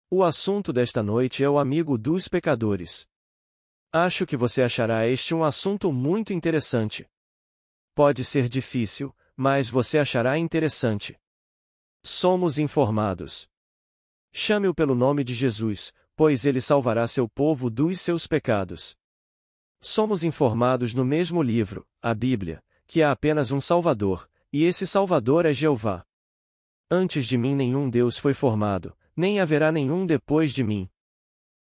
O assunto desta noite é o amigo dos pecadores. Acho que você achará este um assunto muito interessante. Pode ser difícil, mas você achará interessante. Somos informados. Chame-o pelo nome de Jesus, pois ele salvará seu povo dos seus pecados. Somos informados no mesmo livro, a Bíblia, que há apenas um Salvador, e esse Salvador é Jeová. Antes de mim nenhum Deus foi formado, nem haverá nenhum depois de mim.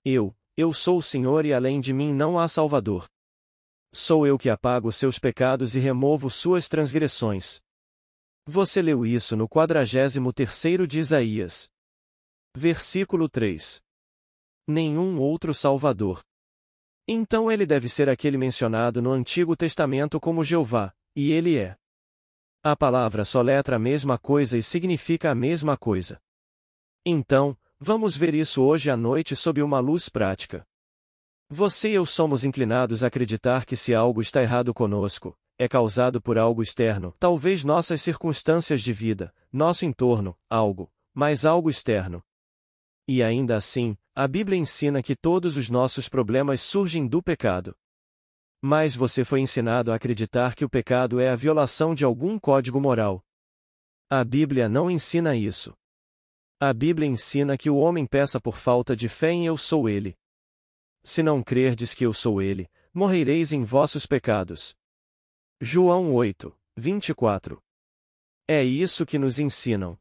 Eu sou o Senhor e além de mim não há Salvador. Sou eu que apago seus pecados e removo suas transgressões. Você leu isso no 43º de Isaías. Versículo 3. Nenhum outro Salvador. Então ele deve ser aquele mencionado no Antigo Testamento como Jeová, e ele é. A palavra soletra a mesma coisa e significa a mesma coisa. Então, vamos ver isso hoje à noite sob uma luz prática. Você e eu somos inclinados a acreditar que se algo está errado conosco, é causado por algo externo, talvez nossas circunstâncias de vida, nosso entorno, mas algo externo. E ainda assim, a Bíblia ensina que todos os nossos problemas surgem do pecado. Mas você foi ensinado a acreditar que o pecado é a violação de algum código moral. A Bíblia não ensina isso. A Bíblia ensina que o homem peça por falta de fé em Eu sou Ele. Se não crerdes que eu sou Ele, morrereis em vossos pecados. João 8, 24. É isso que nos ensinam.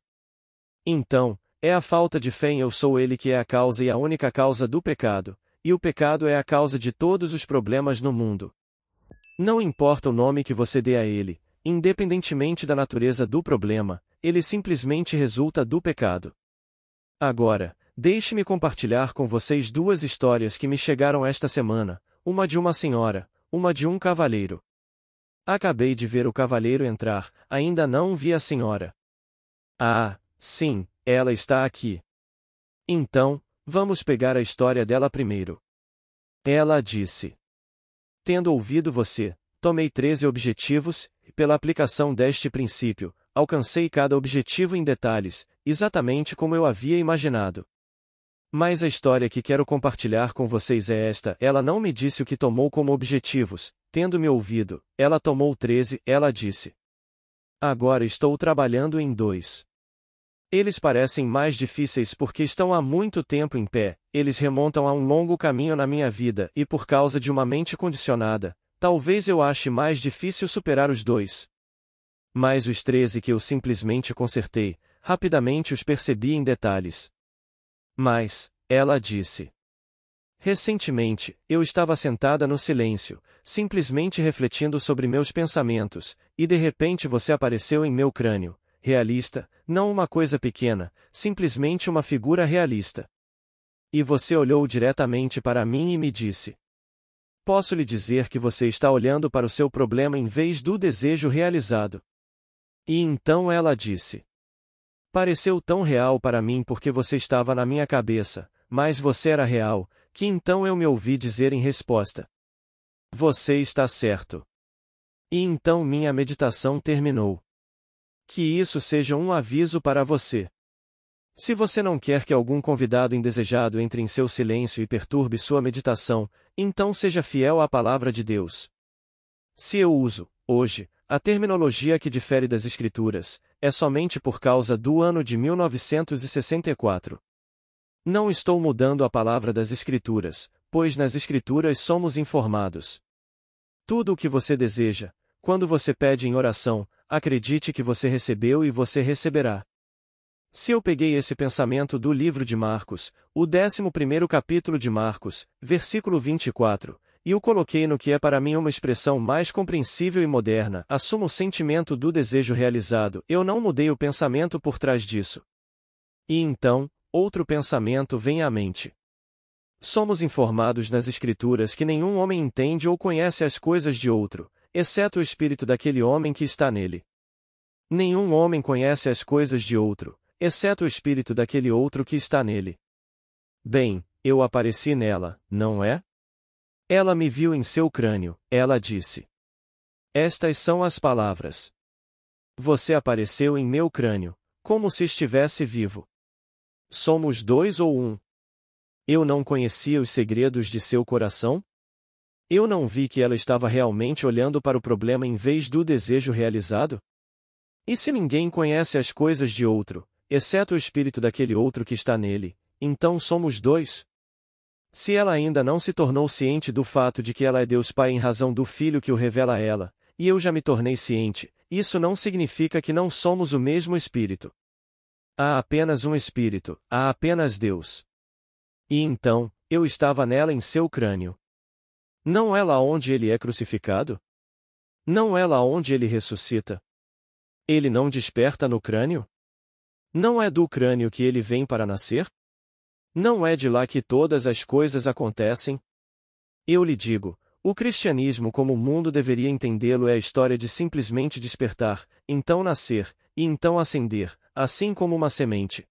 Então, é a falta de fé em Eu sou Ele que é a causa e a única causa do pecado, e o pecado é a causa de todos os problemas no mundo. Não importa o nome que você dê a ele, independentemente da natureza do problema, ele simplesmente resulta do pecado. Agora, deixe-me compartilhar com vocês duas histórias que me chegaram esta semana, uma de uma senhora, uma de um cavalheiro. Acabei de ver o cavalheiro entrar, ainda não vi a senhora. Ah, sim, ela está aqui. Então, vamos pegar a história dela primeiro. Ela disse: Tendo ouvido você, tomei 13 objetivos, e pela aplicação deste princípio, alcancei cada objetivo em detalhes, exatamente como eu havia imaginado. Mas a história que quero compartilhar com vocês é esta: ela não me disse o que tomou como objetivos, tendo me ouvido, ela tomou 13, ela disse. Agora estou trabalhando em 2. Eles parecem mais difíceis porque estão há muito tempo em pé, eles remontam a um longo caminho na minha vida e por causa de uma mente condicionada, talvez eu ache mais difícil superar os 2. Mas os 13 que eu simplesmente consertei, rapidamente os percebi em detalhes. Mas, ela disse. Recentemente, eu estava sentada no silêncio, simplesmente refletindo sobre meus pensamentos, e de repente você apareceu em meu crânio, realista, não uma coisa pequena, simplesmente uma figura realista. E você olhou diretamente para mim e me disse: Posso lhe dizer que você está olhando para o seu problema em vez do desejo realizado. E então ela disse: Pareceu tão real para mim porque você estava na minha cabeça, mas você era real, que então eu me ouvi dizer em resposta: Você está certo. E então minha meditação terminou. Que isso seja um aviso para você. Se você não quer que algum convidado indesejado entre em seu silêncio e perturbe sua meditação, então seja fiel à palavra de Deus. Se eu uso, hoje, a terminologia que difere das Escrituras, é somente por causa do ano de 1964. Não estou mudando a palavra das Escrituras, pois nas Escrituras somos informados. Tudo o que você deseja, quando você pede em oração, acredite que você recebeu e você receberá. Se eu peguei esse pensamento do livro de Marcos, o 11º capítulo de Marcos, versículo 24, e o coloquei no que é para mim uma expressão mais compreensível e moderna, assumo o sentimento do desejo realizado, eu não mudei o pensamento por trás disso. E então, outro pensamento vem à mente. Somos informados nas Escrituras que nenhum homem entende ou conhece as coisas de outro, exceto o espírito daquele homem que está nele. Nenhum homem conhece as coisas de outro, exceto o espírito daquele outro que está nele. Bem, eu apareci nela, não é? Ela me viu em seu crânio, ela disse. Estas são as palavras. Você apareceu em meu crânio, como se estivesse vivo. Somos dois ou um? Eu não conhecia os segredos de seu coração? Eu não vi que ela estava realmente olhando para o problema em vez do desejo realizado? E se ninguém conhece as coisas de outro, exceto o espírito daquele outro que está nele, então somos dois? Se ela ainda não se tornou ciente do fato de que ela é Deus Pai em razão do Filho que o revela a ela, e eu já me tornei ciente, isso não significa que não somos o mesmo Espírito. Há apenas um Espírito, há apenas Deus. E então, eu estava nela em seu crânio. Não é lá onde ele é crucificado? Não é lá onde ele ressuscita? Ele não desperta no crânio? Não é do crânio que ele vem para nascer? Não é de lá que todas as coisas acontecem? Eu lhe digo, o cristianismo como o mundo deveria entendê-lo é a história de simplesmente despertar, então nascer, e então ascender, assim como uma semente.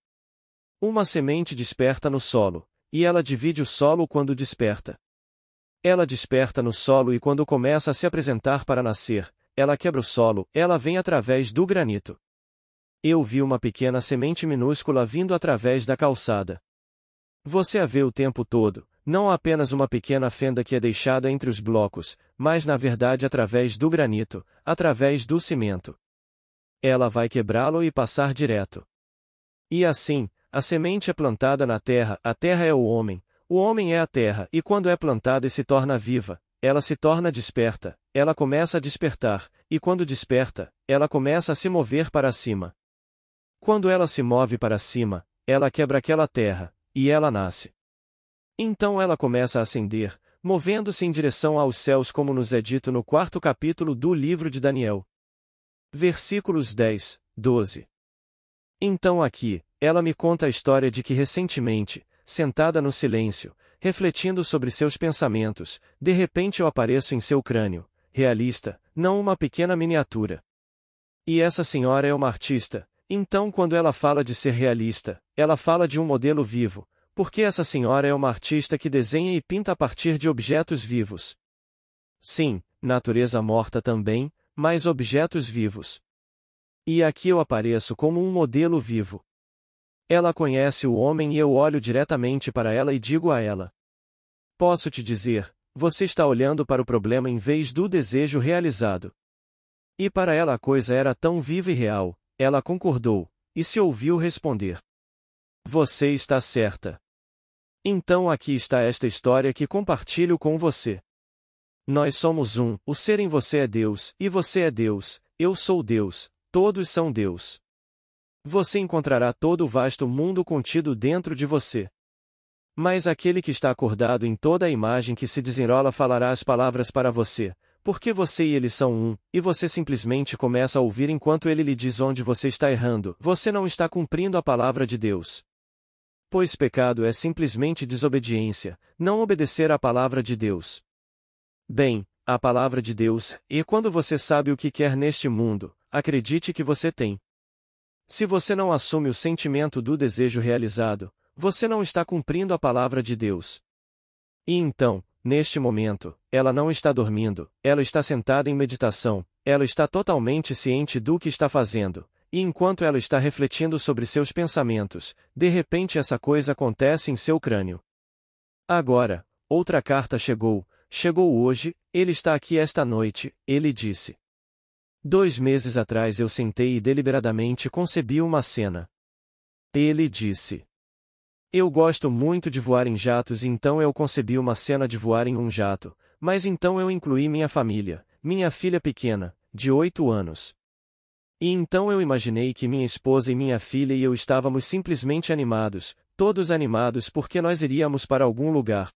Uma semente desperta no solo, e ela divide o solo quando desperta. Ela desperta no solo e quando começa a se apresentar para nascer, ela quebra o solo, ela vem através do granito. Eu vi uma pequena semente minúscula vindo através da calçada. Você a vê o tempo todo, não apenas uma pequena fenda que é deixada entre os blocos, mas na verdade através do granito, através do cimento. Ela vai quebrá-lo e passar direto. E assim, a semente é plantada na terra, a terra é o homem é a terra, e quando é plantada e se torna viva, ela se torna desperta, ela começa a despertar, e quando desperta, ela começa a se mover para cima. Quando ela se move para cima, ela quebra aquela terra, e ela nasce. Então ela começa a ascender, movendo-se em direção aos céus como nos é dito no 4º capítulo do livro de Daniel. Versículos 10, 12. Então aqui, ela me conta a história de que recentemente, sentada no silêncio, refletindo sobre seus pensamentos, de repente eu apareço em seu crânio, realista, não uma pequena miniatura. E essa senhora é uma artista, então quando ela fala de ser realista, ela fala de um modelo vivo, porque essa senhora é uma artista que desenha e pinta a partir de objetos vivos. Sim, natureza morta também, mas objetos vivos. E aqui eu apareço como um modelo vivo. Ela conhece o homem e eu olho diretamente para ela e digo a ela: posso te dizer, você está olhando para o problema em vez do desejo realizado. E para ela a coisa era tão viva e real, ela concordou, e se ouviu responder: você está certa. Então aqui está esta história que compartilho com você. Nós somos um, o ser em você é Deus, e você é Deus, eu sou Deus, todos são Deus. Você encontrará todo o vasto mundo contido dentro de você. Mas aquele que está acordado em toda a imagem que se desenrola falará as palavras para você, porque você e ele são um, e você simplesmente começa a ouvir enquanto ele lhe diz onde você está errando, você não está cumprindo a palavra de Deus. Pois pecado é simplesmente desobediência, não obedecer à palavra de Deus. Bem, a palavra de Deus, e quando você sabe o que quer neste mundo, acredite que você tem. Se você não assume o sentimento do desejo realizado, você não está cumprindo a palavra de Deus. E então, neste momento, ela não está dormindo, ela está sentada em meditação, ela está totalmente ciente do que está fazendo, e enquanto ela está refletindo sobre seus pensamentos, de repente essa coisa acontece em seu crânio. Agora, outra carta chegou hoje, ele está aqui esta noite, ele disse. 2 meses atrás eu sentei e deliberadamente concebi uma cena. Ele disse: eu gosto muito de voar em jatos e então eu concebi uma cena de voar em um jato, mas então eu incluí minha família, minha filha pequena, de 8 anos. E então eu imaginei que minha esposa e minha filha e eu estávamos simplesmente animados, todos animados porque nós iríamos para algum lugar.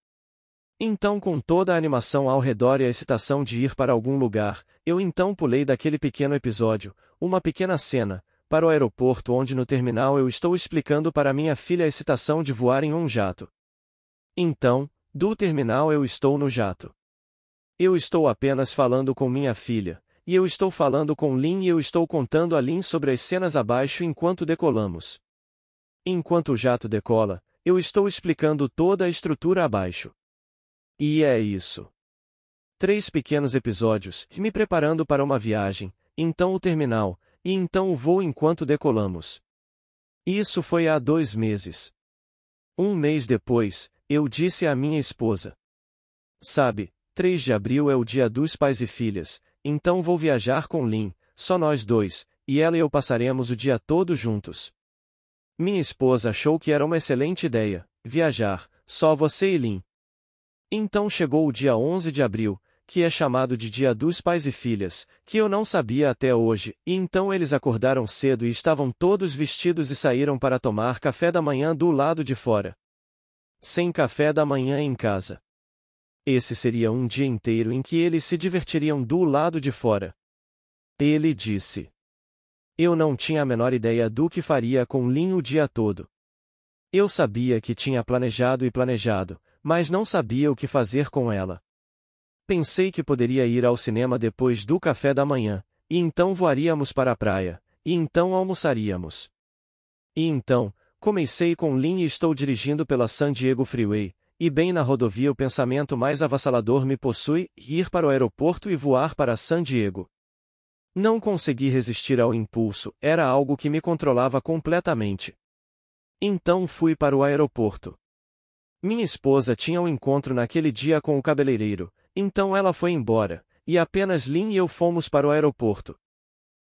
Então com toda a animação ao redor e a excitação de ir para algum lugar, eu então pulei daquele pequeno episódio, uma pequena cena, para o aeroporto onde no terminal eu estou explicando para minha filha a excitação de voar em um jato. Então, do terminal eu estou no jato. Eu estou apenas falando com minha filha, e eu estou falando com Lynn e eu estou contando a Lynn sobre as cenas abaixo enquanto decolamos. Enquanto o jato decola, eu estou explicando toda a estrutura abaixo. E é isso. 3 pequenos episódios, me preparando para uma viagem, então o terminal, e então o voo enquanto decolamos. Isso foi há 2 meses. Um mês depois, eu disse à minha esposa: Sabe, 3 de abril é o dia dos pais e filhas, então vou viajar com Lynn, só nós dois, e ela e eu passaremos o dia todo juntos. Minha esposa achou que era uma excelente ideia, viajar, só você e Lynn. Então chegou o dia 11 de abril, que é chamado de Dia dos Pais e Filhas, que eu não sabia até hoje, e então eles acordaram cedo e estavam todos vestidos e saíram para tomar café da manhã do lado de fora. Sem café da manhã em casa. Esse seria um dia inteiro em que eles se divertiriam do lado de fora. Ele disse. Eu não tinha a menor ideia do que faria com Lynn o dia todo. Eu sabia que tinha planejado, mas não sabia o que fazer com ela. Pensei que poderia ir ao cinema depois do café da manhã, e então voaríamos para a praia, e então almoçaríamos. E então, comecei com Lynn e estou dirigindo pela San Diego Freeway, e bem na rodovia o pensamento mais avassalador me possui, ir para o aeroporto e voar para San Diego. Não consegui resistir ao impulso, era algo que me controlava completamente. Então fui para o aeroporto. Minha esposa tinha um encontro naquele dia com o cabeleireiro, então ela foi embora, e apenas Lynn e eu fomos para o aeroporto.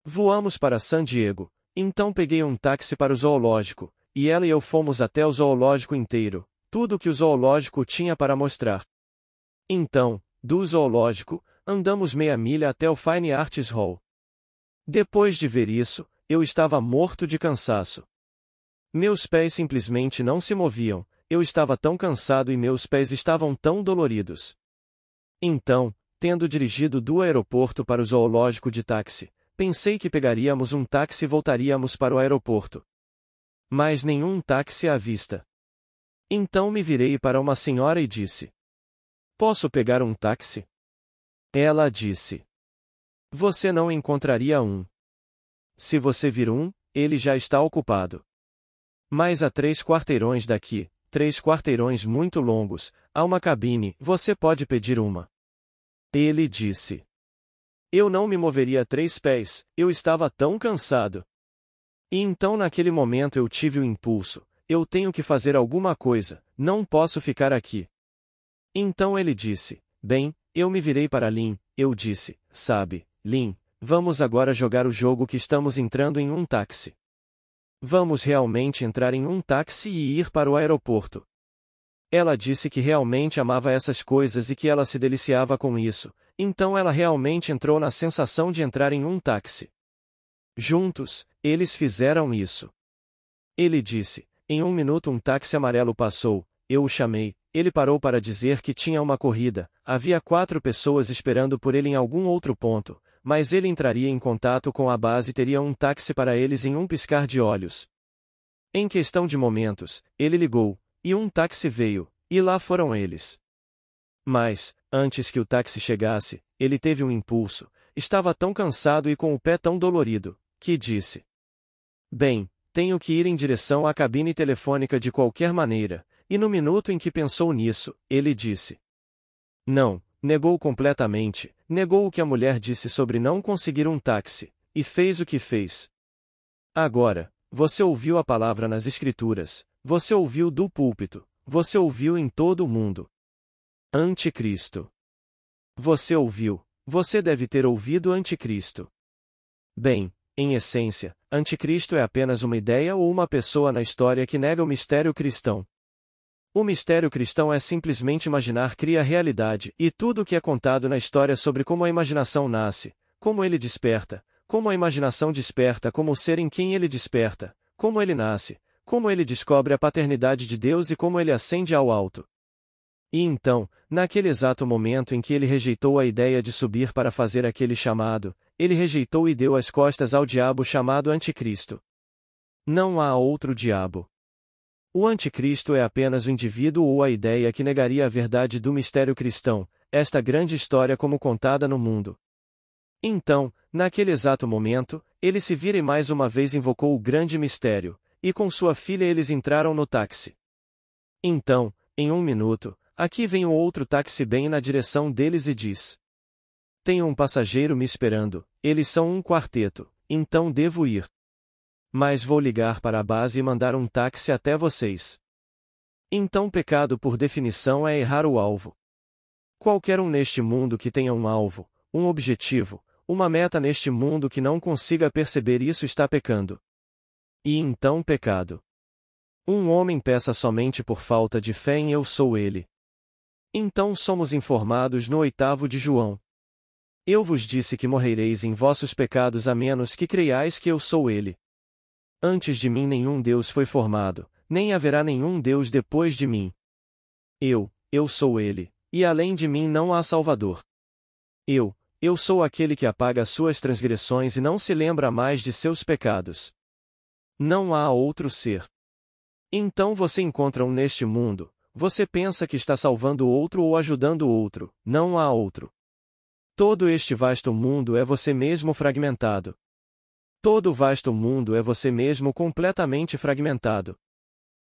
Voamos para San Diego, então peguei um táxi para o zoológico, e ela e eu fomos até o zoológico inteiro, tudo o que o zoológico tinha para mostrar. Então, do zoológico, andamos meia milha até o Fine Arts Hall. Depois de ver isso, eu estava morto de cansaço. Meus pés simplesmente não se moviam, eu estava tão cansado e meus pés estavam tão doloridos. Então, tendo dirigido do aeroporto para o zoológico de táxi, pensei que pegaríamos um táxi e voltaríamos para o aeroporto. Mas nenhum táxi à vista. Então me virei para uma senhora e disse: Posso pegar um táxi? Ela disse: Você não encontraria um. Se você vir um, ele já está ocupado. Mas a 3 quarteirões daqui, 3 quarteirões muito longos, há uma cabine, você pode pedir uma. Ele disse. Eu não me moveria 3 pés, eu estava tão cansado. E então naquele momento eu tive o impulso, eu tenho que fazer alguma coisa, não posso ficar aqui. Então ele disse, bem, eu me virei para Lynn, eu disse, sabe, Lynn, vamos agora jogar o jogo que estamos entrando em um táxi. Vamos realmente entrar em um táxi e ir para o aeroporto. Ela disse que realmente amava essas coisas e que ela se deliciava com isso, então ela realmente entrou na sensação de entrar em um táxi. Juntos, eles fizeram isso. Ele disse, em 1 minuto um táxi amarelo passou, eu o chamei, ele parou para dizer que tinha uma corrida, havia 4 pessoas esperando por ele em algum outro ponto, mas ele entraria em contato com a base e teria um táxi para eles em um piscar de olhos. Em questão de momentos, ele ligou, e um táxi veio, e lá foram eles. Mas, antes que o táxi chegasse, ele teve um impulso, estava tão cansado e com o pé tão dolorido, que disse: Bem, tenho que ir em direção à cabine telefônica de qualquer maneira, e no minuto em que pensou nisso, ele disse: Não. Negou completamente, negou o que a mulher disse sobre não conseguir um táxi, e fez o que fez. Agora, você ouviu a palavra nas Escrituras, você ouviu do púlpito, você ouviu em todo o mundo. Anticristo. Você ouviu, você deve ter ouvido Anticristo. Bem, em essência, Anticristo é apenas uma ideia ou uma pessoa na história que nega o mistério cristão. O mistério cristão é simplesmente imaginar cria realidade, e tudo o que é contado na história sobre como a imaginação nasce, como ele desperta, como a imaginação desperta como o ser em quem ele desperta, como ele nasce, como ele descobre a paternidade de Deus e como ele ascende ao alto. E então, naquele exato momento em que ele rejeitou a ideia de subir para fazer aquele chamado, ele rejeitou e deu as costas ao diabo chamado Anticristo. Não há outro diabo. O anticristo é apenas o indivíduo ou a ideia que negaria a verdade do mistério cristão, esta grande história como contada no mundo. Então, naquele exato momento, ele se vira e mais uma vez invocou o grande mistério, e com sua filha eles entraram no táxi. Então, em 1 minuto, aqui vem o outro táxi bem na direção deles e diz: Tenho um passageiro me esperando, eles são um quarteto, então devo ir. Mas vou ligar para a base e mandar um táxi até vocês. Então pecado por definição é errar o alvo. Qualquer um neste mundo que tenha um alvo, um objetivo, uma meta neste mundo que não consiga perceber isso está pecando. E então pecado. Um homem peca somente por falta de fé em eu sou ele. Então somos informados no 8º de João. Eu vos disse que morrereis em vossos pecados a menos que creiais que eu sou ele. Antes de mim nenhum Deus foi formado, nem haverá nenhum Deus depois de mim. Eu sou ele, e além de mim não há Salvador. Eu sou aquele que apaga as suas transgressões e não se lembra mais de seus pecados. Não há outro ser. Então você encontra um neste mundo, você pensa que está salvando outro ou ajudando outro, não há outro. Todo este vasto mundo é você mesmo fragmentado. Todo o vasto mundo é você mesmo completamente fragmentado.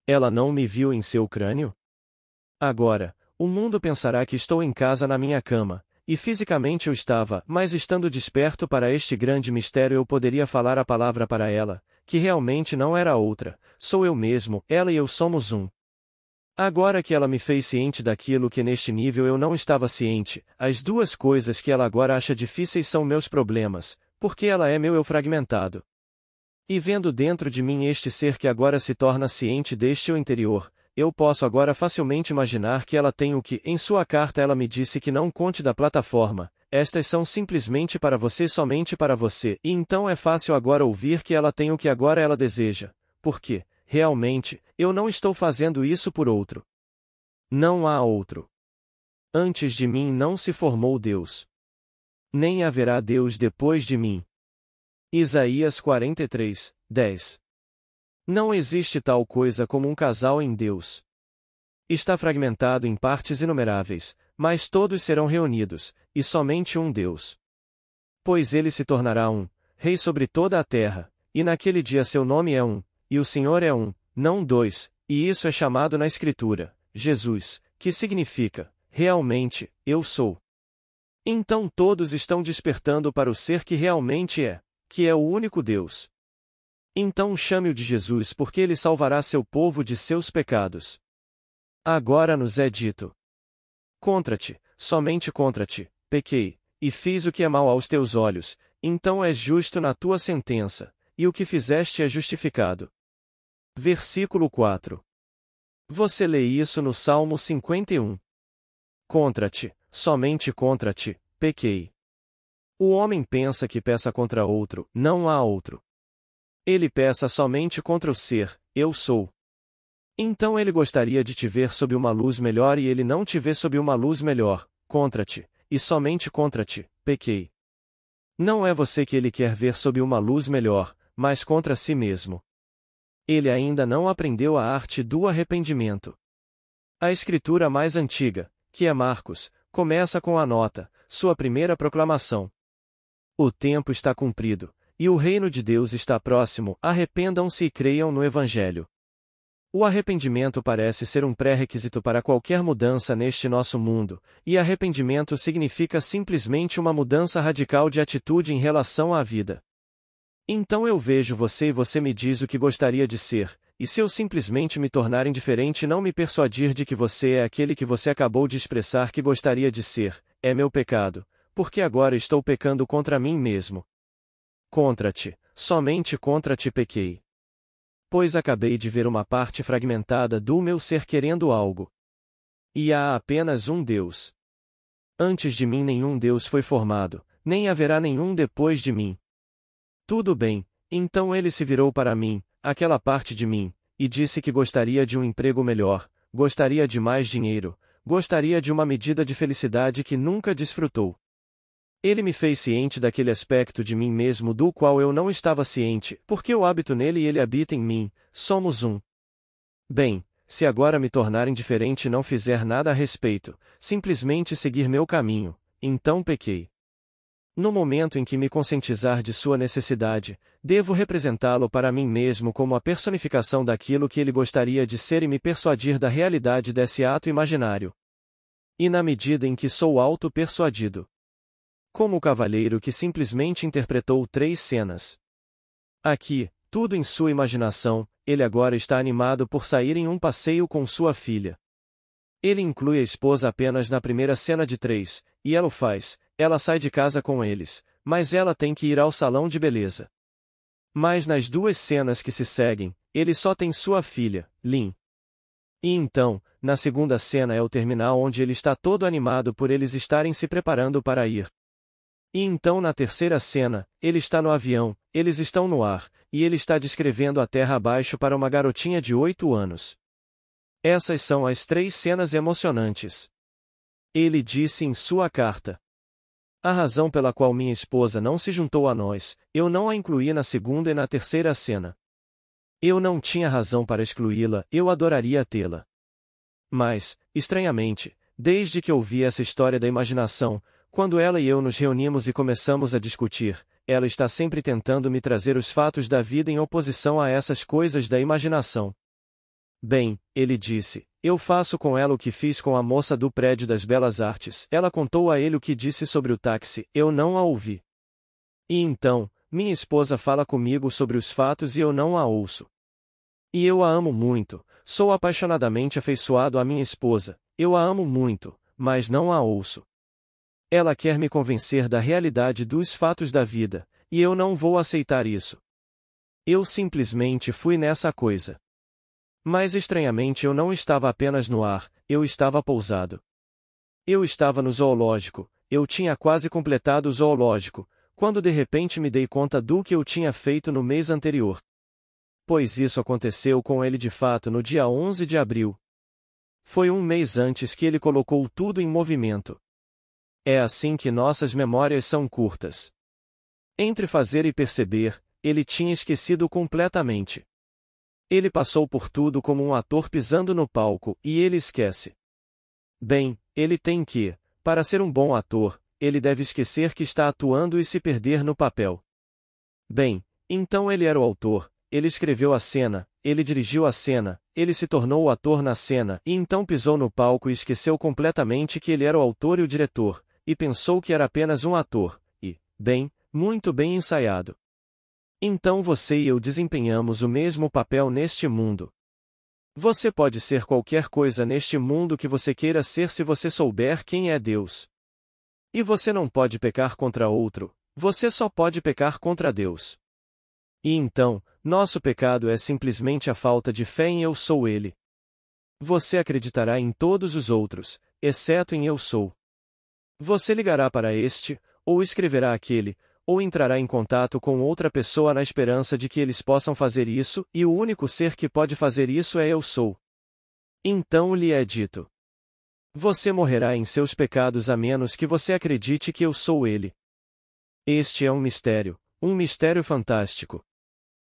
Ela não me viu em seu crânio? Agora, o mundo pensará que estou em casa na minha cama, e fisicamente eu estava, mas estando desperto para este grande mistério eu poderia falar a palavra para ela, que realmente não era outra, sou eu mesmo, ela e eu somos um. Agora que ela me fez ciente daquilo que neste nível eu não estava ciente, as duas coisas que ela agora acha difíceis são meus problemas, porque ela é meu eu fragmentado. E vendo dentro de mim este ser que agora se torna ciente deste eu interior, eu posso agora facilmente imaginar que ela tem o que, em sua carta ela me disse que não conte da plataforma, estas são simplesmente para você somente para você, e então é fácil agora ouvir que ela tem o que agora ela deseja, porque, realmente, eu não estou fazendo isso por outro. Não há outro. Antes de mim não se formou Deus. Nem haverá Deus depois de mim. Isaías 43, 10. Não existe tal coisa como um casal em Deus. Está fragmentado em partes inumeráveis, mas todos serão reunidos, e somente um Deus. Pois ele se tornará um, rei sobre toda a terra, e naquele dia seu nome é um, e o Senhor é um, não dois, e isso é chamado na Escritura, Jesus, que significa, realmente, eu sou. Então todos estão despertando para o ser que realmente é, que é o único Deus. Então chame-o de Jesus porque ele salvará seu povo de seus pecados. Agora nos é dito: contra-te, somente contra-te, pequei, e fiz o que é mal aos teus olhos, então és justo na tua sentença, e o que fizeste é justificado. Versículo 4. Você lê isso no Salmo 51. Contra-te, somente contra-te, pequei. O homem pensa que peça contra outro, não há outro. Ele peça somente contra o ser, eu sou. Então ele gostaria de te ver sob uma luz melhor e ele não te vê sob uma luz melhor, contra-te, e somente contra-te, pequei. Não é você que ele quer ver sob uma luz melhor, mas contra si mesmo. Ele ainda não aprendeu a arte do arrependimento. A escritura mais antiga, que é Marcos, começa com a nota, sua primeira proclamação. O tempo está cumprido, e o reino de Deus está próximo, arrependam-se e creiam no Evangelho. O arrependimento parece ser um pré-requisito para qualquer mudança neste nosso mundo, e arrependimento significa simplesmente uma mudança radical de atitude em relação à vida. Então eu vejo você e você me diz o que gostaria de ser, e se eu simplesmente me tornar indiferente e não me persuadir de que você é aquele que você acabou de expressar que gostaria de ser, é meu pecado, porque agora estou pecando contra mim mesmo. Contra-te, somente contra-te pequei. Pois acabei de ver uma parte fragmentada do meu ser querendo algo. E há apenas um Deus. Antes de mim nenhum Deus foi formado, nem haverá nenhum depois de mim. Tudo bem, então ele se virou para mim, aquela parte de mim, e disse que gostaria de um emprego melhor, gostaria de mais dinheiro, gostaria de uma medida de felicidade que nunca desfrutou. Ele me fez ciente daquele aspecto de mim mesmo do qual eu não estava ciente, porque eu habito nele e ele habita em mim, somos um. Bem, se agora me tornar indiferente e não fizer nada a respeito, simplesmente seguir meu caminho, então pequei. No momento em que me conscientizar de sua necessidade, devo representá-lo para mim mesmo como a personificação daquilo que ele gostaria de ser e me persuadir da realidade desse ato imaginário. E na medida em que sou auto-persuadido, como o cavalheiro que simplesmente interpretou 3 cenas. Aqui, tudo em sua imaginação, ele agora está animado por sair em um passeio com sua filha. Ele inclui a esposa apenas na primeira cena de 3, e ela o faz, ela sai de casa com eles, mas ela tem que ir ao salão de beleza. Mas nas 2 cenas que se seguem, ele só tem sua filha, Lynn. E então, na segunda cena é o terminal onde ele está todo animado por eles estarem se preparando para ir. E então na terceira cena, ele está no avião, eles estão no ar, e ele está descrevendo a terra abaixo para uma garotinha de 8 anos. Essas são as 3 cenas emocionantes. Ele disse em sua carta: a razão pela qual minha esposa não se juntou a nós, eu não a incluí na segunda e na terceira cena. Eu não tinha razão para excluí-la, eu adoraria tê-la. Mas, estranhamente, desde que ouvi essa história da imaginação, quando ela e eu nos reunimos e começamos a discutir, ela está sempre tentando me trazer os fatos da vida em oposição a essas coisas da imaginação. Bem, ele disse, eu faço com ela o que fiz com a moça do prédio das Belas Artes. Ela contou a ele o que disse sobre o táxi, eu não a ouvi. E então, minha esposa fala comigo sobre os fatos e eu não a ouço. E eu a amo muito, sou apaixonadamente afeiçoado à minha esposa, eu a amo muito, mas não a ouço. Ela quer me convencer da realidade dos fatos da vida, e eu não vou aceitar isso. Eu simplesmente fui nessa coisa. Mas estranhamente eu não estava apenas no ar, eu estava pousado. Eu estava no zoológico, eu tinha quase completado o zoológico, quando de repente me dei conta do que eu tinha feito no mês anterior. Pois isso aconteceu com ele de fato no dia 11 de abril. Foi um mês antes que ele colocou tudo em movimento. É assim que nossas memórias são curtas. Entre fazer e perceber, ele tinha esquecido completamente. Ele passou por tudo como um ator pisando no palco, e ele esquece. Bem, ele tem que, para ser um bom ator, ele deve esquecer que está atuando e se perder no papel. Bem, então ele era o autor, ele escreveu a cena, ele dirigiu a cena, ele se tornou o ator na cena, e então pisou no palco e esqueceu completamente que ele era o autor e o diretor, e pensou que era apenas um ator, e, bem, muito bem ensaiado. Então você e eu desempenhamos o mesmo papel neste mundo. Você pode ser qualquer coisa neste mundo que você queira ser se você souber quem é Deus. E você não pode pecar contra outro, você só pode pecar contra Deus. E então, nosso pecado é simplesmente a falta de fé em Eu Sou Ele. Você acreditará em todos os outros, exceto em Eu Sou. Você ligará para este, ou escreverá aquele, ou entrará em contato com outra pessoa na esperança de que eles possam fazer isso, e o único ser que pode fazer isso é Eu Sou. Então lhe é dito: você morrerá em seus pecados a menos que você acredite que Eu Sou Ele. Este é um mistério fantástico.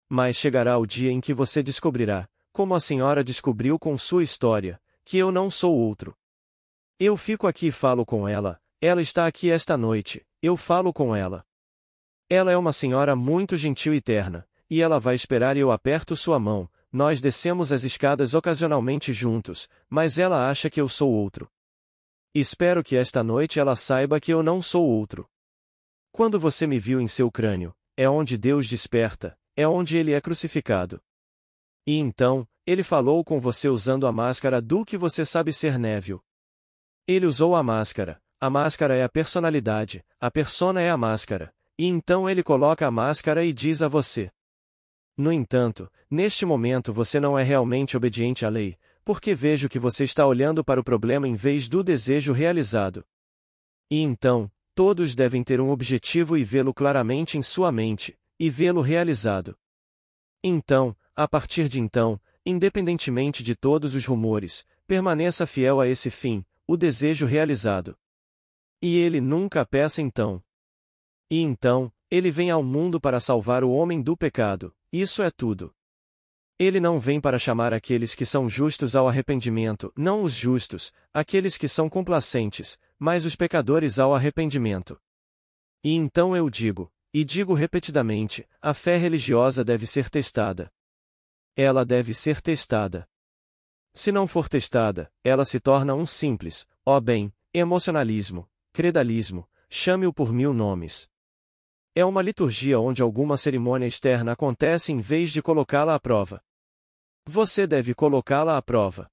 Mas chegará o dia em que você descobrirá, como a senhora descobriu com sua história, que eu não sou outro. Eu fico aqui e falo com ela, ela está aqui esta noite, eu falo com ela. Ela é uma senhora muito gentil e terna, e ela vai esperar e eu aperto sua mão, nós descemos as escadas ocasionalmente juntos, mas ela acha que eu sou outro. Espero que esta noite ela saiba que eu não sou outro. Quando você me viu em seu crânio, é onde Deus desperta, é onde ele é crucificado. E então, ele falou com você usando a máscara do que você sabe ser Neville. Ele usou a máscara é a personalidade, a persona é a máscara, e então ele coloca a máscara e diz a você. No entanto, neste momento você não é realmente obediente à lei, porque vejo que você está olhando para o problema em vez do desejo realizado. E então, todos devem ter um objetivo e vê-lo claramente em sua mente, e vê-lo realizado. Então, a partir de então, independentemente de todos os rumores, permaneça fiel a esse fim, o desejo realizado. E ele nunca peça então. E então, ele vem ao mundo para salvar o homem do pecado, isso é tudo. Ele não vem para chamar aqueles que são justos ao arrependimento, não os justos, aqueles que são complacentes, mas os pecadores ao arrependimento. E então eu digo, e digo repetidamente, a fé religiosa deve ser testada. Ela deve ser testada. Se não for testada, ela se torna um simples, emocionalismo, credalismo, chame-o por 1000 nomes. É uma liturgia onde alguma cerimônia externa acontece em vez de colocá-la à prova. Você deve colocá-la à prova.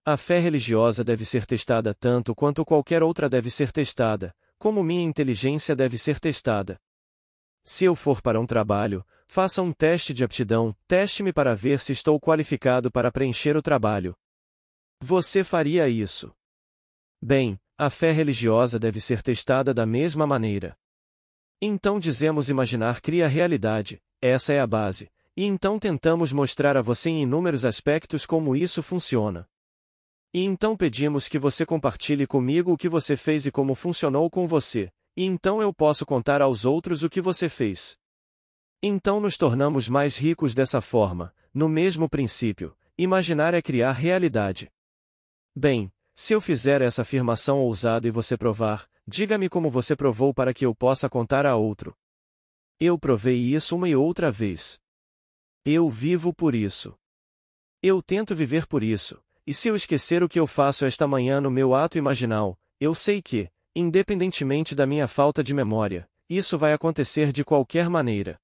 A fé religiosa deve ser testada tanto quanto qualquer outra deve ser testada, como minha inteligência deve ser testada. Se eu for para um trabalho, faça um teste de aptidão, teste-me para ver se estou qualificado para preencher o trabalho. Você faria isso? Bem, a fé religiosa deve ser testada da mesma maneira. Então dizemos imaginar cria realidade, essa é a base, e então tentamos mostrar a você em inúmeros aspectos como isso funciona. E então pedimos que você compartilhe comigo o que você fez e como funcionou com você, e então eu posso contar aos outros o que você fez. Então nos tornamos mais ricos dessa forma, no mesmo princípio, imaginar é criar realidade. Bem, se eu fizer essa afirmação ousada e você provar, diga-me como você provou para que eu possa contar a outro. Eu provei isso uma e outra vez. Eu vivo por isso. Eu tento viver por isso. E se eu esquecer o que eu faço esta manhã no meu ato imaginal, eu sei que, independentemente da minha falta de memória, isso vai acontecer de qualquer maneira.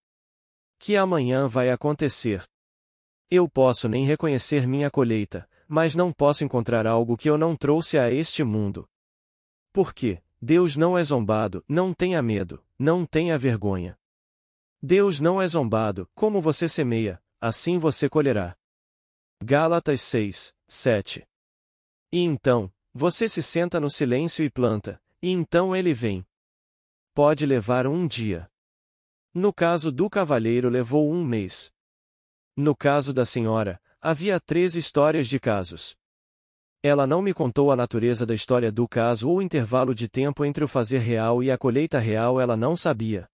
Que amanhã vai acontecer. Eu posso nem reconhecer minha colheita, mas não posso encontrar algo que eu não trouxe a este mundo. Por quê? Deus não é zombado, não tenha medo, não tenha vergonha. Deus não é zombado, como você semeia, assim você colherá. Gálatas 6, 7. E então, você se senta no silêncio e planta, e então ele vem. Pode levar um dia. No caso do cavalheiro levou um mês. No caso da senhora, havia 13 histórias de casos. Ela não me contou a natureza da história do caso ou o intervalo de tempo entre o fazer real e a colheita real, ela não sabia.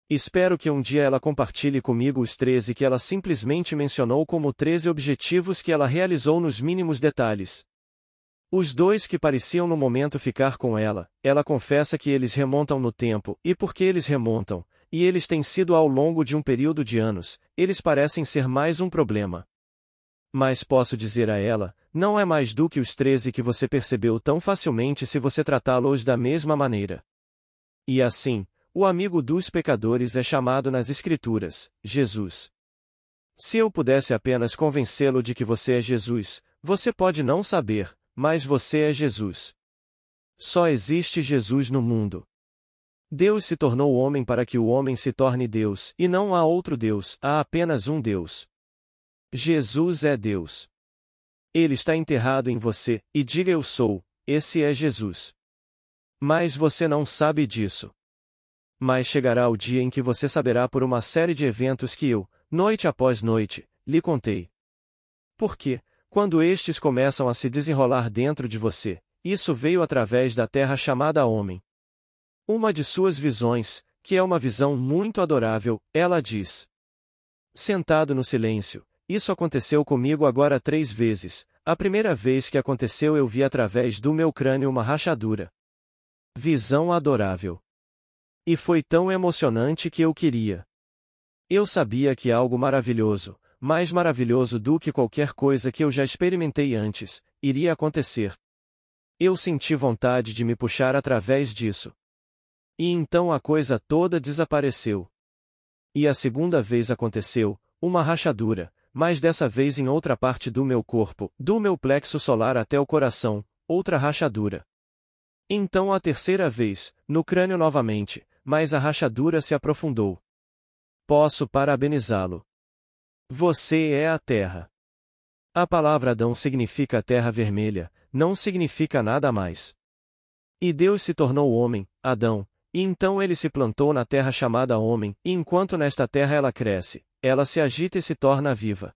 Espero que um dia ela compartilhe comigo os 13 que ela simplesmente mencionou como 13 objetivos que ela realizou nos mínimos detalhes. Os 2 que pareciam no momento ficar com ela, ela confessa que eles remontam no tempo, e porque eles remontam, e eles têm sido ao longo de um período de anos, eles parecem ser mais um problema. Mas posso dizer a ela, não é mais do que os 13 que você percebeu tão facilmente se você tratá-los da mesma maneira. E assim, o amigo dos pecadores é chamado nas Escrituras, Jesus. Se eu pudesse apenas convencê-lo de que você é Jesus, você pode não saber, mas você é Jesus. Só existe Jesus no mundo. Deus se tornou homem para que o homem se torne Deus, e não há outro Deus, há apenas um Deus. Jesus é Deus. Ele está enterrado em você, e diga eu sou, esse é Jesus. Mas você não sabe disso. Mas chegará o dia em que você saberá por uma série de eventos que eu, noite após noite, lhe contei. Porque, quando estes começam a se desenrolar dentro de você, isso veio através da terra chamada homem. Uma de suas visões, que é uma visão muito adorável, ela diz. Sentado no silêncio, isso aconteceu comigo agora 3 vezes, a primeira vez que aconteceu eu vi através do meu crânio uma rachadura. Visão adorável. E foi tão emocionante que eu queria. Eu sabia que algo maravilhoso, mais maravilhoso do que qualquer coisa que eu já experimentei antes, iria acontecer. Eu senti vontade de me puxar através disso. E então a coisa toda desapareceu. E a segunda vez aconteceu, uma rachadura, mas dessa vez em outra parte do meu corpo, do meu plexo solar até o coração, outra rachadura. Então a terceira vez, no crânio novamente, mas a rachadura se aprofundou. Posso parabenizá-lo. Você é a terra. A palavra Adão significa terra vermelha, não significa nada mais. E Deus se tornou homem, Adão, e então ele se plantou na terra chamada homem, e enquanto nesta terra ela cresce, ela se agita e se torna viva.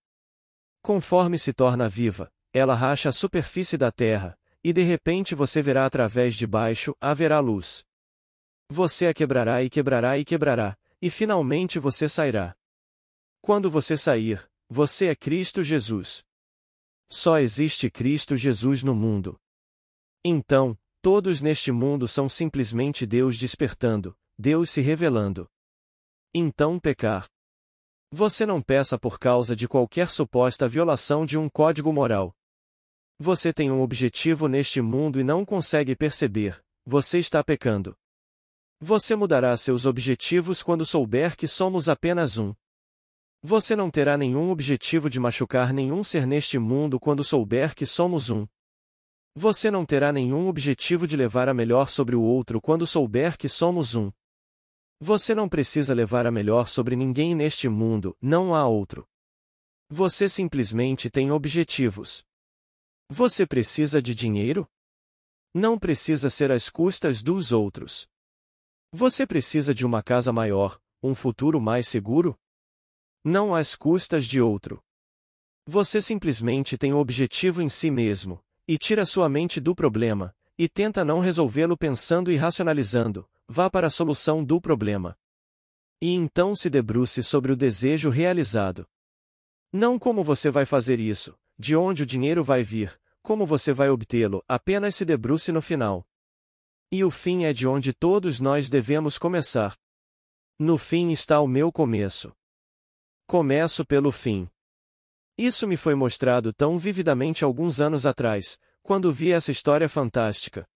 Conforme se torna viva, ela racha a superfície da terra, e de repente você verá através de baixo, haverá luz. Você a quebrará e quebrará e quebrará, e finalmente você sairá. Quando você sair, você é Cristo Jesus. Só existe Cristo Jesus no mundo. Então, todos neste mundo são simplesmente Deus despertando, Deus se revelando. Então pecar. Você não peça por causa de qualquer suposta violação de um código moral. Você tem um objetivo neste mundo e não consegue perceber, você está pecando. Você mudará seus objetivos quando souber que somos apenas um. Você não terá nenhum objetivo de machucar nenhum ser neste mundo quando souber que somos um. Você não terá nenhum objetivo de levar a melhor sobre o outro quando souber que somos um. Você não precisa levar a melhor sobre ninguém neste mundo, não há outro. Você simplesmente tem objetivos. Você precisa de dinheiro? Não precisa ser às custas dos outros. Você precisa de uma casa maior, um futuro mais seguro? Não às custas de outro. Você simplesmente tem o objetivo em si mesmo, e tira sua mente do problema, e tenta não resolvê-lo pensando e racionalizando, vá para a solução do problema. E então se debruce sobre o desejo realizado. Não como você vai fazer isso, de onde o dinheiro vai vir, como você vai obtê-lo, apenas se debruce no final. E o fim é de onde todos nós devemos começar. No fim está o meu começo. Começo pelo fim. Isso me foi mostrado tão vividamente alguns anos atrás, quando vi essa história fantástica.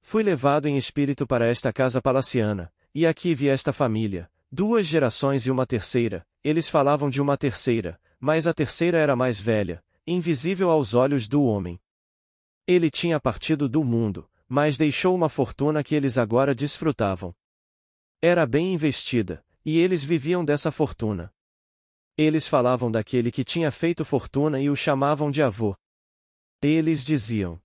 Fui levado em espírito para esta casa palaciana, e aqui vi esta família, 2 gerações e uma terceira. Eles falavam de uma terceira, mas a terceira era mais velha, invisível aos olhos do homem. Ele tinha partido do mundo, mas deixou uma fortuna que eles agora desfrutavam. Era bem investida, e eles viviam dessa fortuna. Eles falavam daquele que tinha feito fortuna e o chamavam de avô. Eles diziam.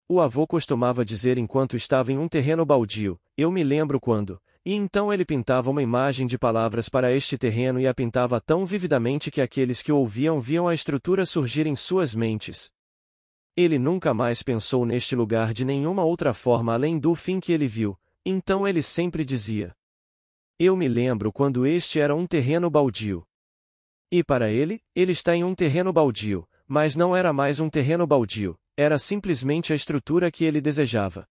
O avô costumava dizer enquanto estava em um terreno baldio, eu me lembro quando, e então ele pintava uma imagem de palavras para este terreno e a pintava tão vividamente que aqueles que o ouviam viam a estrutura surgir em suas mentes. Ele nunca mais pensou neste lugar de nenhuma outra forma além do fim que ele viu, então ele sempre dizia. Eu me lembro quando este era um terreno baldio. E para ele está em um terreno baldio, mas não era mais um terreno baldio, era simplesmente a estrutura que ele desejava.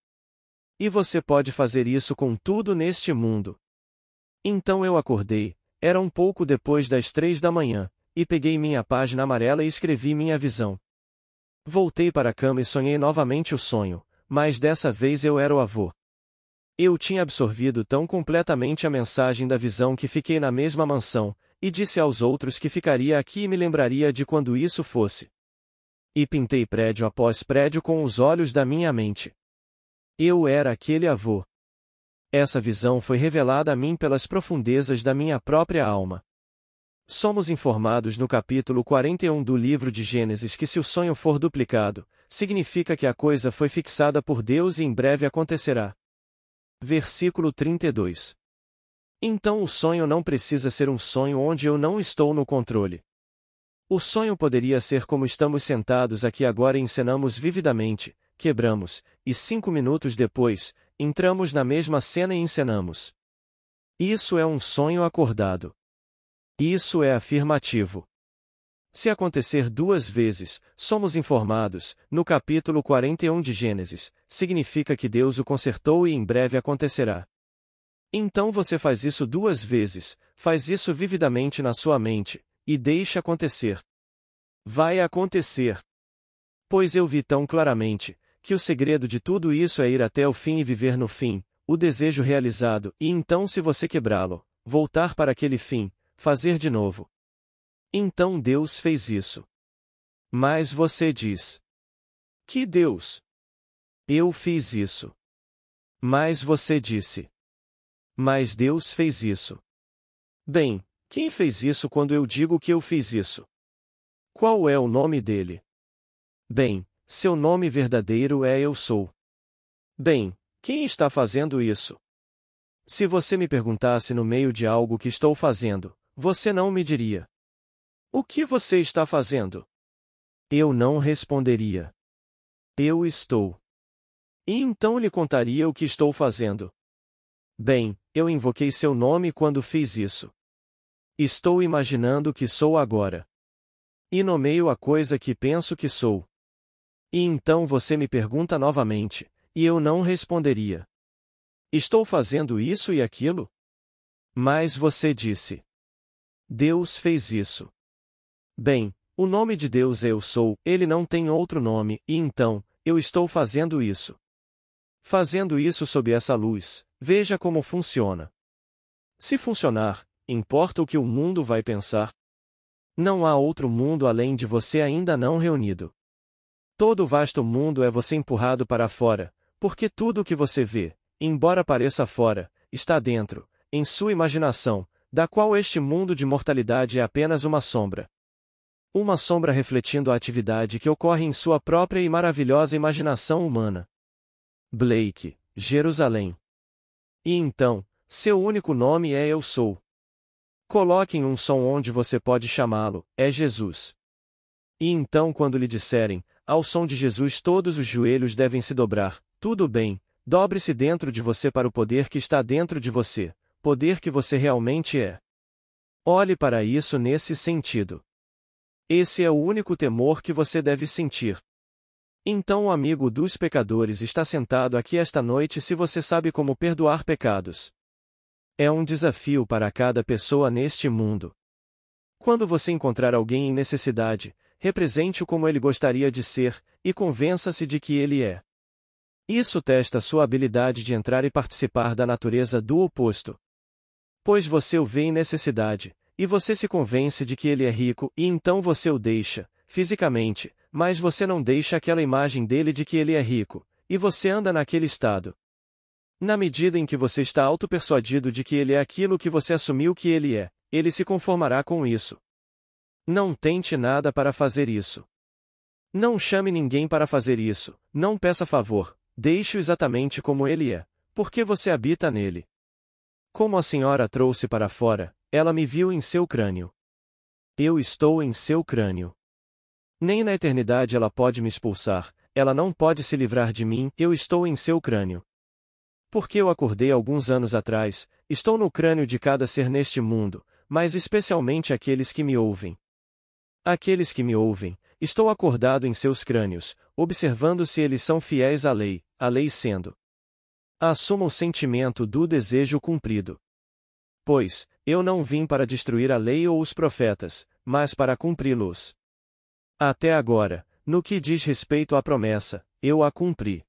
E você pode fazer isso com tudo neste mundo. Então eu acordei, era um pouco depois das 3 da manhã, e peguei minha página amarela e escrevi minha visão. Voltei para a cama e sonhei novamente o sonho, mas dessa vez eu era o avô. Eu tinha absorvido tão completamente a mensagem da visão que fiquei na mesma mansão, e disse aos outros que ficaria aqui e me lembraria de quando isso fosse. E pintei prédio após prédio com os olhos da minha mente. Eu era aquele avô. Essa visão foi revelada a mim pelas profundezas da minha própria alma. Somos informados no capítulo 41 do livro de Gênesis que se o sonho for duplicado, significa que a coisa foi fixada por Deus e em breve acontecerá. Versículo 32. Então o sonho não precisa ser um sonho onde eu não estou no controle. O sonho poderia ser como estamos sentados aqui agora e encenamos vividamente, quebramos, e 5 minutos depois, entramos na mesma cena e encenamos. Isso é um sonho acordado. Isso é afirmativo. Se acontecer 2 vezes, somos informados, no capítulo 41 de Gênesis, significa que Deus o consertou e em breve acontecerá. Então você faz isso 2 vezes, faz isso vividamente na sua mente, e deixa acontecer. Vai acontecer. Pois eu vi tão claramente, que o segredo de tudo isso é ir até o fim e viver no fim, o desejo realizado, e então se você quebrá-lo, voltar para aquele fim, fazer de novo. Então Deus fez isso. Mas você diz. Que Deus? Eu fiz isso. Mas você disse. Mas Deus fez isso. Bem, quem fez isso quando eu digo que eu fiz isso? Qual é o nome dele? Bem, seu nome verdadeiro é Eu Sou. Bem, quem está fazendo isso? Se você me perguntasse no meio de algo que estou fazendo, você não me diria. O que você está fazendo? Eu não responderia. Eu estou. E então lhe contaria o que estou fazendo. Bem, eu invoquei seu nome quando fiz isso. Estou imaginando que sou agora. E nomeio a coisa que penso que sou. E então você me pergunta novamente, e eu não responderia. Estou fazendo isso e aquilo? Mas você disse. Deus fez isso. Bem, o nome de Deus é Eu Sou, ele não tem outro nome, e então, eu estou fazendo isso. Fazendo isso sob essa luz, veja como funciona. Se funcionar, importa o que o mundo vai pensar? Não há outro mundo além de você ainda não reunido. Todo o vasto mundo é você empurrado para fora, porque tudo o que você vê, embora pareça fora, está dentro, em sua imaginação, da qual este mundo de mortalidade é apenas uma sombra. Uma sombra refletindo a atividade que ocorre em sua própria e maravilhosa imaginação humana. Blake, Jerusalém. E então, seu único nome é Eu Sou. Coloque em um som onde você pode chamá-lo, é Jesus. E então quando lhe disserem, ao som de Jesus todos os joelhos devem se dobrar, tudo bem, dobre-se dentro de você para o poder que está dentro de você, poder que você realmente é. Olhe para isso nesse sentido. Esse é o único temor que você deve sentir. Então o amigo dos pecadores está sentado aqui esta noite se você sabe como perdoar pecados. É um desafio para cada pessoa neste mundo. Quando você encontrar alguém em necessidade, represente-o como ele gostaria de ser, e convença-se de que ele é. Isso testa sua habilidade de entrar e participar da natureza do oposto. Pois você o vê em necessidade, e você se convence de que ele é rico, e então você o deixa, fisicamente, mas você não deixa aquela imagem dele de que ele é rico, e você anda naquele estado. Na medida em que você está autopersuadido de que ele é aquilo que você assumiu que ele é, ele se conformará com isso. Não tente nada para fazer isso. Não chame ninguém para fazer isso, não peça favor, deixe-o exatamente como ele é, porque você habita nele. Como a senhora trouxe para fora, ela me viu em seu crânio. Eu estou em seu crânio. Nem na eternidade ela pode me expulsar, ela não pode se livrar de mim, eu estou em seu crânio. Porque eu acordei alguns anos atrás, estou no crânio de cada ser neste mundo, mas especialmente aqueles que me ouvem. Aqueles que me ouvem, estou acordado em seus crânios, observando se eles são fiéis à lei sendo. Assuma o sentimento do desejo cumprido. Pois, eu não vim para destruir a lei ou os profetas, mas para cumpri-los. Até agora, no que diz respeito à promessa, eu a cumpri.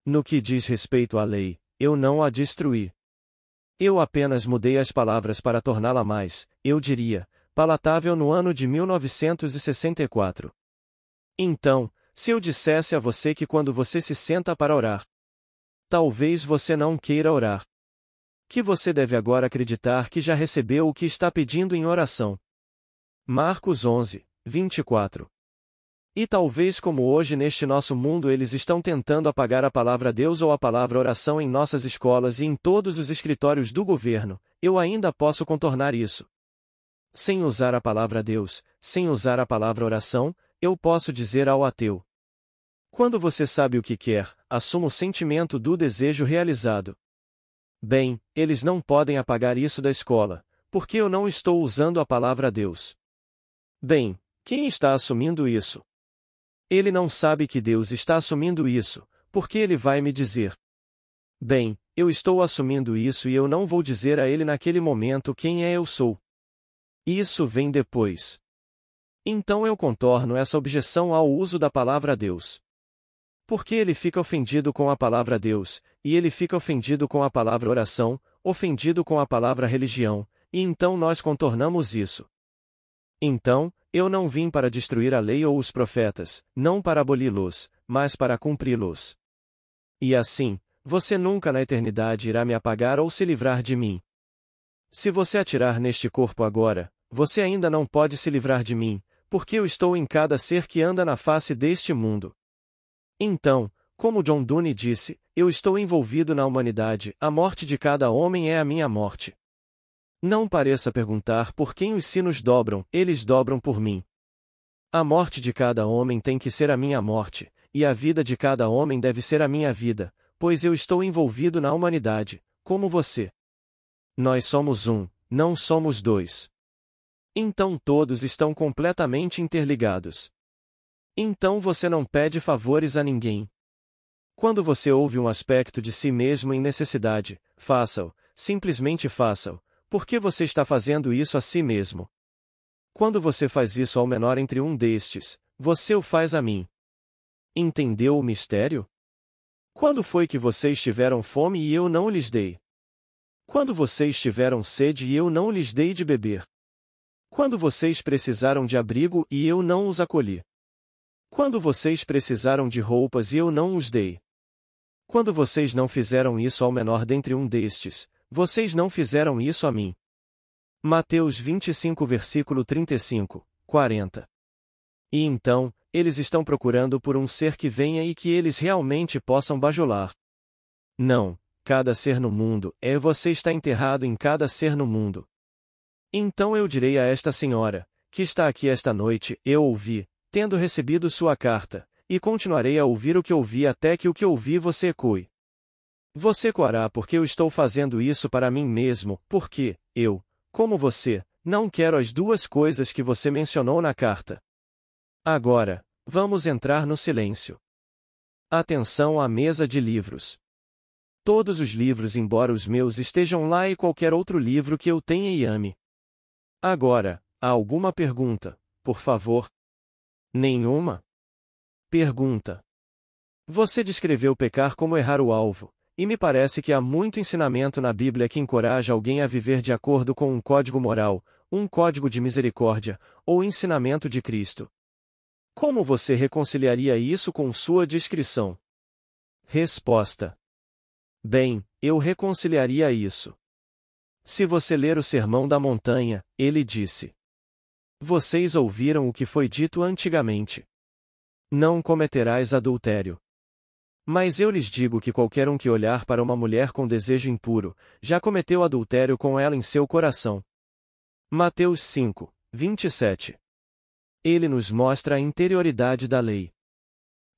No que diz respeito à lei, eu não a destruí. Eu apenas mudei as palavras para torná-la mais, eu diria, palatável no ano de 1964. Então, se eu dissesse a você que quando você se senta para orar, talvez você não queira orar. Que você deve agora acreditar que já recebeu o que está pedindo em oração. Marcos 11, 24. E talvez como hoje neste nosso mundo eles estão tentando apagar a palavra Deus ou a palavra oração em nossas escolas e em todos os escritórios do governo, eu ainda posso contornar isso. Sem usar a palavra Deus, sem usar a palavra oração, eu posso dizer ao ateu: quando você sabe o que quer, assuma o sentimento do desejo realizado. Bem, eles não podem apagar isso da escola, porque eu não estou usando a palavra Deus. Bem, quem está assumindo isso? Ele não sabe que Deus está assumindo isso, porque ele vai me dizer: bem, eu estou assumindo isso e eu não vou dizer a ele naquele momento quem é eu sou. Isso vem depois. Então eu contorno essa objeção ao uso da palavra Deus. Porque ele fica ofendido com a palavra Deus, e ele fica ofendido com a palavra oração, ofendido com a palavra religião, e então nós contornamos isso. Então, eu não vim para destruir a lei ou os profetas, não para aboli-los, mas para cumpri-los. E assim, você nunca na eternidade irá me apagar ou se livrar de mim. Se você atirar neste corpo agora, você ainda não pode se livrar de mim, porque eu estou em cada ser que anda na face deste mundo. Então, como John Donne disse, eu estou envolvido na humanidade, a morte de cada homem é a minha morte. Não pareça perguntar por quem os sinos dobram, eles dobram por mim. A morte de cada homem tem que ser a minha morte, e a vida de cada homem deve ser a minha vida, pois eu estou envolvido na humanidade, como você. Nós somos um, não somos dois. Então todos estão completamente interligados. Então você não pede favores a ninguém. Quando você ouve um aspecto de si mesmo em necessidade, faça-o, simplesmente faça-o, porque você está fazendo isso a si mesmo. Quando você faz isso ao menor entre um destes, você o faz a mim. Entendeu o mistério? Quando foi que vocês tiveram fome e eu não lhes dei? Quando vocês tiveram sede e eu não lhes dei de beber? Quando vocês precisaram de abrigo e eu não os acolhi? Quando vocês precisaram de roupas e eu não os dei? Quando vocês não fizeram isso ao menor dentre um destes, vocês não fizeram isso a mim. Mateus 25 versículo 35, 40. E então, eles estão procurando por um ser que venha e que eles realmente possam bajular. Não, cada ser no mundo, você está enterrado em cada ser no mundo. Então eu direi a esta senhora, que está aqui esta noite, eu ouvi, tendo recebido sua carta, e continuarei a ouvir o que ouvi até que o que ouvi você ecoe. Você ecoará porque eu estou fazendo isso para mim mesmo, porque, eu, como você, não quero as duas coisas que você mencionou na carta. Agora, vamos entrar no silêncio. Atenção à mesa de livros. Todos os livros, embora os meus estejam lá, e qualquer outro livro que eu tenha e ame. Agora, há alguma pergunta, por favor? Nenhuma? Pergunta. Você descreveu pecar como errar o alvo, e me parece que há muito ensinamento na Bíblia que encoraja alguém a viver de acordo com um código moral, um código de misericórdia, ou ensinamento de Cristo. Como você reconciliaria isso com sua descrição? Resposta. Bem, eu reconciliaria isso. Se você ler o Sermão da Montanha, ele disse: vocês ouviram o que foi dito antigamente. Não cometerás adultério. Mas eu lhes digo que qualquer um que olhar para uma mulher com desejo impuro, já cometeu adultério com ela em seu coração. Mateus 5, 27. Ele nos mostra a interioridade da lei.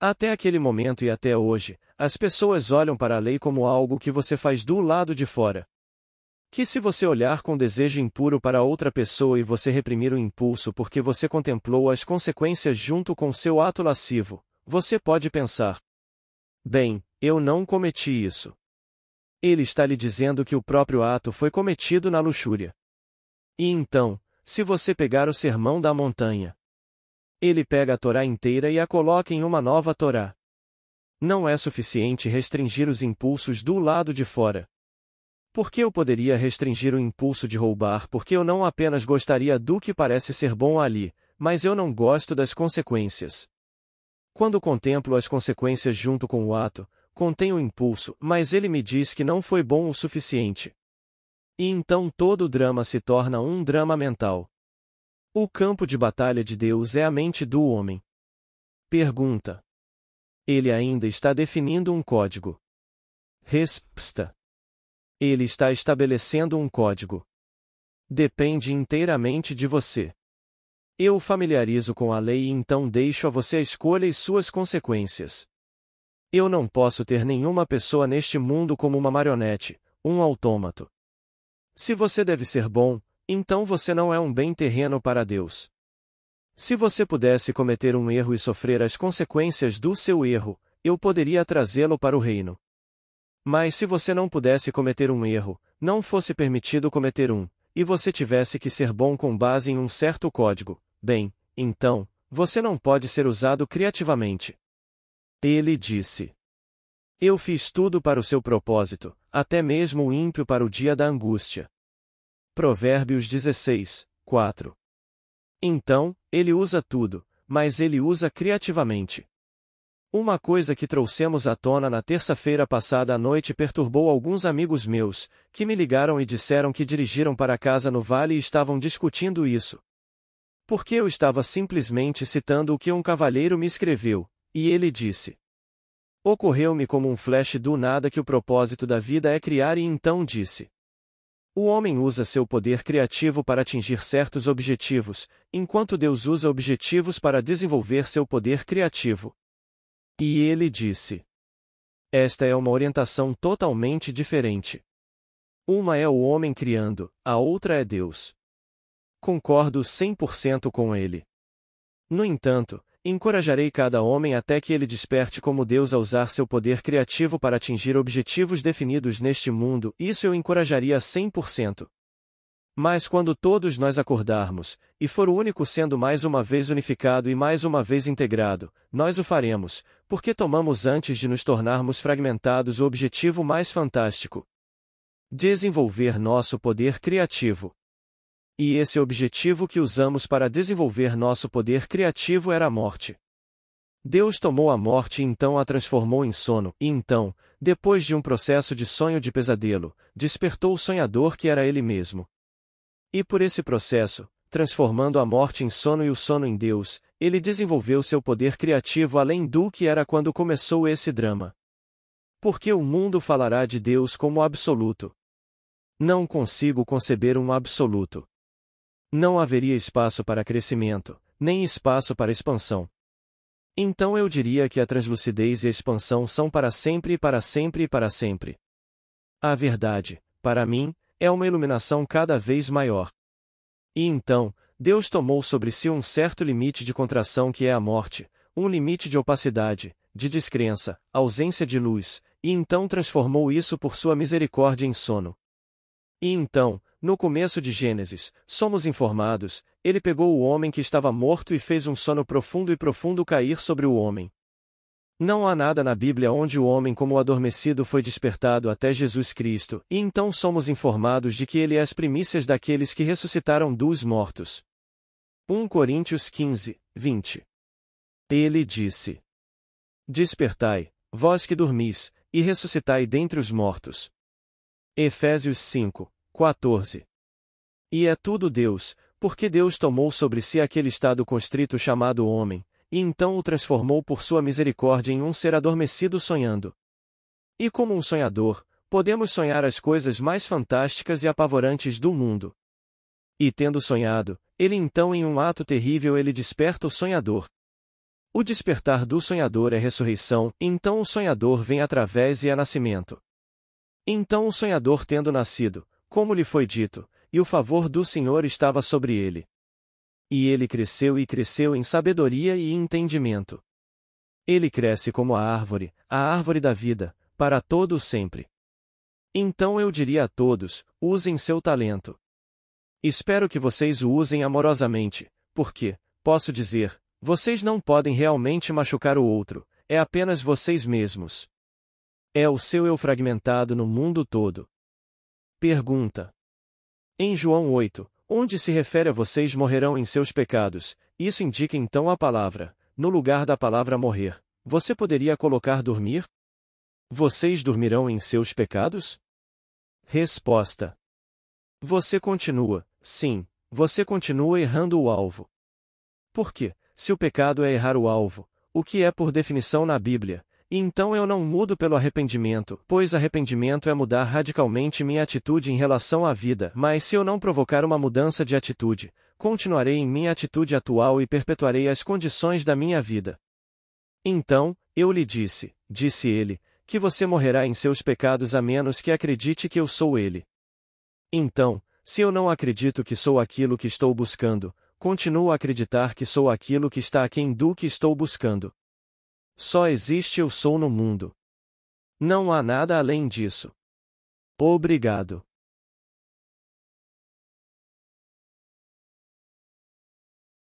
Até aquele momento e até hoje, as pessoas olham para a lei como algo que você faz do lado de fora. Que se você olhar com desejo impuro para outra pessoa e você reprimir o impulso porque você contemplou as consequências junto com seu ato lascivo, você pode pensar: bem, eu não cometi isso. Ele está lhe dizendo que o próprio ato foi cometido na luxúria. E então, se você pegar o Sermão da Montanha, ele pega a Torá inteira e a coloca em uma nova Torá. Não é suficiente restringir os impulsos do lado de fora. Porque eu poderia restringir o impulso de roubar porque eu não apenas gostaria do que parece ser bom ali, mas eu não gosto das consequências. Quando contemplo as consequências junto com o ato, contém o impulso, mas ele me diz que não foi bom o suficiente. E então todo o drama se torna um drama mental. O campo de batalha de Deus é a mente do homem. Pergunta. Ele ainda está definindo um código. Resposta. Ele está estabelecendo um código. Depende inteiramente de você. Eu o familiarizo com a lei e então deixo a você a escolha e suas consequências. Eu não posso ter nenhuma pessoa neste mundo como uma marionete, um autômato. Se você deve ser bom, então você não é um bem terreno para Deus. Se você pudesse cometer um erro e sofrer as consequências do seu erro, eu poderia trazê-lo para o reino. Mas se você não pudesse cometer um erro, não fosse permitido cometer um, e você tivesse que ser bom com base em um certo código, bem, então, você não pode ser usado criativamente. Ele disse: eu fiz tudo para o seu propósito, até mesmo o ímpio para o dia da angústia. Provérbios 16, 4. Então, ele usa tudo, mas ele usa criativamente. Uma coisa que trouxemos à tona na terça-feira passada à noite perturbou alguns amigos meus, que me ligaram e disseram que dirigiram para casa no vale e estavam discutindo isso. Porque eu estava simplesmente citando o que um cavalheiro me escreveu, e ele disse: ocorreu-me como um flash do nada que o propósito da vida é criar, e então disse: o homem usa seu poder criativo para atingir certos objetivos, enquanto Deus usa objetivos para desenvolver seu poder criativo. E ele disse: esta é uma orientação totalmente diferente. Uma é o homem criando, a outra é Deus. Concordo 100% com ele. No entanto, encorajarei cada homem até que ele desperte como Deus a usar seu poder criativo para atingir objetivos definidos neste mundo, isso eu encorajaria 100%. Mas quando todos nós acordarmos, e for o único sendo mais uma vez unificado e mais uma vez integrado, nós o faremos, porque tomamos antes de nos tornarmos fragmentados o objetivo mais fantástico: desenvolver nosso poder criativo. E esse objetivo que usamos para desenvolver nosso poder criativo era a morte. Deus tomou a morte e então a transformou em sono, e então, depois de um processo de sonho de pesadelo, despertou o sonhador que era ele mesmo. E por esse processo, transformando a morte em sono e o sono em Deus, ele desenvolveu seu poder criativo além do que era quando começou esse drama. Porque o mundo falará de Deus como absoluto. Não consigo conceber um absoluto. Não haveria espaço para crescimento, nem espaço para expansão. Então eu diria que a translucidez e a expansão são para sempre e para sempre e para sempre. A verdade, para mim, é uma iluminação cada vez maior. E então, Deus tomou sobre si um certo limite de contração que é a morte, um limite de opacidade, de descrença, ausência de luz, e então transformou isso por sua misericórdia em sono. E então, no começo de Gênesis, somos informados, ele pegou o homem que estava morto e fez um sono profundo e profundo cair sobre o homem. Não há nada na Bíblia onde o homem como adormecido foi despertado até Jesus Cristo, e então somos informados de que ele é as primícias daqueles que ressuscitaram dos mortos. 1 Coríntios 15, 20. Ele disse: Despertai, vós que dormis, e ressuscitai dentre os mortos. Efésios 5, 14. E é tudo Deus, porque Deus tomou sobre si aquele estado constrito chamado homem, e então o transformou por sua misericórdia em um ser adormecido sonhando. E como um sonhador, podemos sonhar as coisas mais fantásticas e apavorantes do mundo. E tendo sonhado, ele então em um ato terrível ele desperta o sonhador. O despertar do sonhador é ressurreição, então o sonhador vem através e é nascimento. Então o sonhador tendo nascido, como lhe foi dito, e o favor do Senhor estava sobre ele. E ele cresceu e cresceu em sabedoria e entendimento. Ele cresce como a árvore da vida, para todo o sempre. Então eu diria a todos, usem seu talento. Espero que vocês o usem amorosamente, porque, posso dizer, vocês não podem realmente machucar o outro, é apenas vocês mesmos. É o seu eu fragmentado no mundo todo. Pergunta. Em João 8, onde se refere a vocês morrerão em seus pecados, isso indica então a palavra, no lugar da palavra morrer, você poderia colocar dormir? Vocês dormirão em seus pecados? Resposta. Você continua, sim, você continua errando o alvo. Porque, se o pecado é errar o alvo, o que é por definição na Bíblia, e então eu não mudo pelo arrependimento, pois arrependimento é mudar radicalmente minha atitude em relação à vida, mas se eu não provocar uma mudança de atitude, continuarei em minha atitude atual e perpetuarei as condições da minha vida. Então, eu lhe disse ele, que você morrerá em seus pecados a menos que acredite que eu sou ele. Então, se eu não acredito que sou aquilo que estou buscando, continuo a acreditar que sou aquilo que está aquém do que estou buscando. Só existe eu sou no mundo. Não há nada além disso. Obrigado.